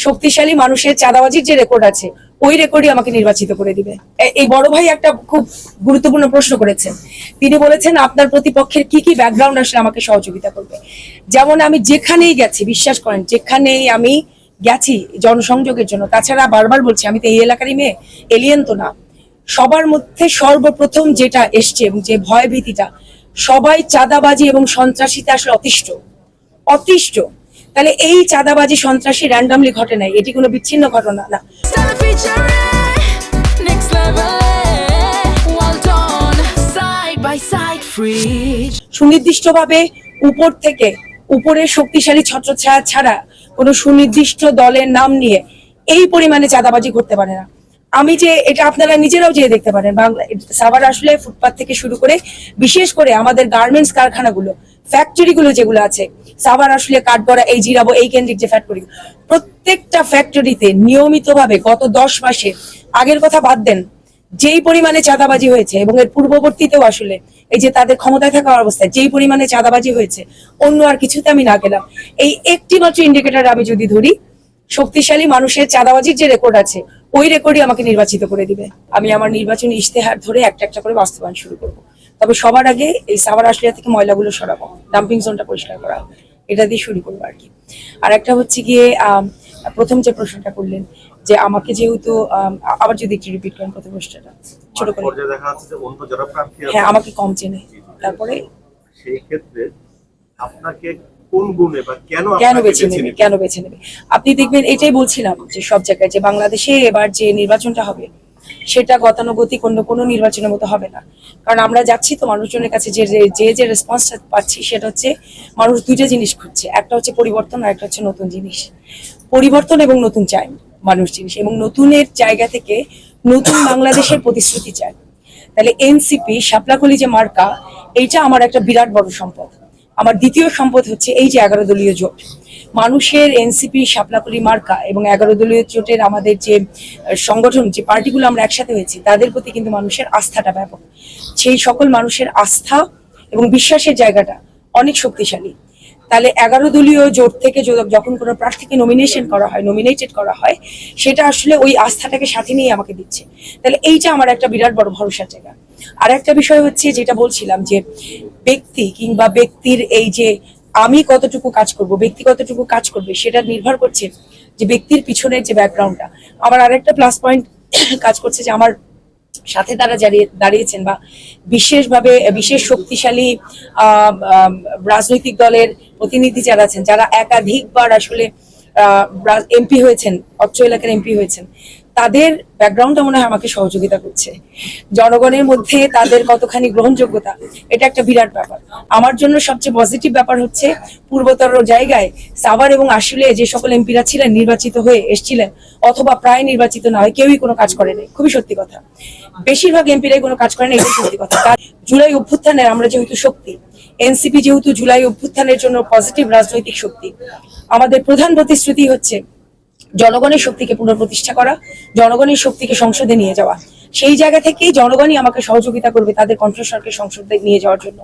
শক্তিশালী মানুষের চাঁদাবাজির যে রেকর্ড আছে ওই রেকর্ডই আমাকে নির্বাচিত করে দিবে। এই বড় ভাই একটা খুব গুরুত্বপূর্ণ প্রশ্ন করেছেন। তিনি বলেছেন আপনার প্রতিপক্ষের কি কি ব্যাকগ্রাউন্ড আসলে আমাকে সহযোগিতা করবে। যেমন আমি যেখানেই গেছি, বিশ্বাস করেন যেখানেই আমি গেছি জনসংযোগের জন্য, তাছাড়া বারবার বলছি আমি তো এই এলাকারই মেয়ে, এলিয়েন তো না, সবার মধ্যে সর্বপ্রথম যেটা এসছে এবং যে ভয় ভীতিটা, সবাই চাঁদাবাজি এবং সন্ত্রাসীতে আসলে অতিষ্ঠ। তাহলে এই চাঁদাবাজি সন্ত্রাসী র্যান্ডামলি ঘটে নাই, এটি কোনো বিচ্ছিন্ন ঘটনা না। সুনির্দিষ্টভাবে উপর থেকে উপরের শক্তিশালী ছত্রছায়া ছাড়া কোনো সুনির্দিষ্ট দলের নাম নিয়ে এই পরিমাণে চাঁদাবাজি করতে পারে না। আমি যে এটা আপনারা নিজেরাও যেয়ে দেখতে পারেন, বাংলা সাভার আসলে ফুটপাত থেকে শুরু করে বিশেষ করে আমাদের গার্মেন্টস কারখানাগুলো, ফ্যাক্টরিগুলো যেগুলো আছে, সাভার আসলে কাঠগড়া, এই জিরাবো, এই কেন্দ্রিক যে ফ্যাক্টরি, প্রত্যেকটা ফ্যাক্টরিতে নিয়মিতভাবে গত 10 মাসে, আগের কথা বাদ দেন, যেই পরিমাণে চাঁদাবাজি হয়েছে এবং এর পূর্ববর্তীতেও আসলে এই যে তাদের ক্ষমতায় থাকা অবস্থায় যেই পরিমাণে চাঁদাবাজি হয়েছে, অন্য আর কিছুতে আমি না গেলাম। এই একটি মাত্র ইন্ডিকেটর আমি যদি ধরি, শক্তিশালী মানুষের চাঁদাবাজির যে রেকর্ড আছে ওই রেকর্ডই আমাকে নির্বাচিত করে দিবে। আমি আমার নির্বাচনী ইশতেহার ধরে একটা একটা করে বাস্তবায়ন শুরু করব। তবে সবার আগে এই সাভার আশুলিয়া থেকে ময়লাগুলো সরাবো, ডাম্পিং জোনটা পরিষ্কার করা, এটা দিয়ে শুরু করবো আর কি। আর একটা হচ্ছে গিয়ে প্রথম যে প্রশ্নটা করলেন যে আমাকে যেহেতু আবার যদি একটু রিপিট করেন প্রথম প্রশ্নটা ছোট করে। হ্যাঁ, আমাকে কম চেনে, তারপরে সেই ক্ষেত্রে আপনাকে কোন গুণে বা কেন বেছে নেবে আপনি দেখবেন। এটাই বলছিলাম যে সব জায়গায় যে বাংলাদেশে এবার যে নির্বাচনটা হবে সেটা গতানুগতিক অন্য কোনো নির্বাচনের মতো হবে না। কারণ আমরা যাচ্ছি তো মানুষজনের কাছে, যে রেসপন্সটা পাচ্ছি সেটা হচ্ছে মানুষ দুইটা জিনিস খুঁজছে, একটা হচ্ছে পরিবর্তন আর একটা হচ্ছে নতুন জিনিস। পরিবর্তন এবং নতুন চায় মানুষ জিনিস, এবং নতুনের জায়গা থেকে নতুন বাংলাদেশের প্রতিশ্রুতি চায়। তাহলে এনসিপি শাপলাকলি যে মার্কা, এইটা আমার একটা বিরাট বড় সম্পদ। আমার দ্বিতীয় সম্পদ হচ্ছে এই যে 11 দলীয় জোট, মানুষের এনসিপি শাপলাকলি মার্কা এবং 11 দলীয় জোটের আমাদের যে সংগঠন, যে পার্টিগুলো আমরা একসাথে হয়েছি, তাদের প্রতি কিন্তু মানুষের আস্থাটা ব্যাপক। সেই সকল মানুষের আস্থা এবং বিশ্বাসের জায়গাটা অনেক শক্তিশালী। তাহলে 11 দলীয় জোট থেকে যখন কোনো প্রার্থীকে নমিনেটেড করা হয়, সেটা আসলে ওই আস্থাটাকে সাথে নিয়ে আমাকে দিচ্ছে। তাহলে এইটা আমার একটা বিরাট বড় ভরসার জায়গা। আর একটা বিষয় হচ্ছে যেটা বলছিলাম যে ব্যক্তি কিংবা ব্যক্তির এই যে আমি কতটুকু কাজ করব, ব্যক্তি কতটুকু কাজ করবে, সেটা নির্ভর করছে যে ব্যক্তির পিছনের যে ব্যাকগ্রাউন্ডটা। আমার আরেকটা প্লাস পয়েন্ট কাজ করছে যে আমার সাথে তারা দাঁড়িয়েছেন বা বিশেষ শক্তিশালী রাজনৈতিক দলের প্রতিনিধি যারা আছেন, যারা একাধিকবার আসলে এমপি হয়েছেন, অত্র এলাকার এমপি হয়েছেন, তাদের ব্যাকগ্রাউন্ডটা মনে হয় আমাকে সহযোগিতা করছে। জনগণের মধ্যে তাদের কতখানি গ্রহণযোগ্যতা, এটা একটা বিরাট ব্যাপার। আমার জন্য সবচেয়ে পজিটিভ ব্যাপার হচ্ছে পূর্বতর জায়গায় সাভার এবং আশুলিয়ায় যে সকল এমপিরা ছিলেন, নির্বাচিত হয়ে এসেছিলেন অথবা প্রায় নির্বাচিত না হয়, কেউই কোনো কাজ করে নাই। খুবই সত্যি কথা, বেশিরভাগ এমপিরাই কোনো কাজ করেন, এটাই সত্যি কথা। তার জুলাই অভ্যুত্থানের আমরা যেহেতু শক্তি, এনসিপি যেহেতু জুলাই অভ্যুত্থানের জন্য পজিটিভ রাজনৈতিক শক্তি, আমাদের প্রধান প্রতিশ্রুতি হচ্ছে জনগণের শক্তিকে পুনঃপ্রতিষ্ঠা করা, জনগণের শক্তিকে সংসদে নিয়ে যাওয়া। সেই জায়গা থেকেই জনগণই আমাকে সহযোগিতা করবে তাদের কণ্ঠস্বরকে সংসদে নিয়ে যাওয়ার জন্য।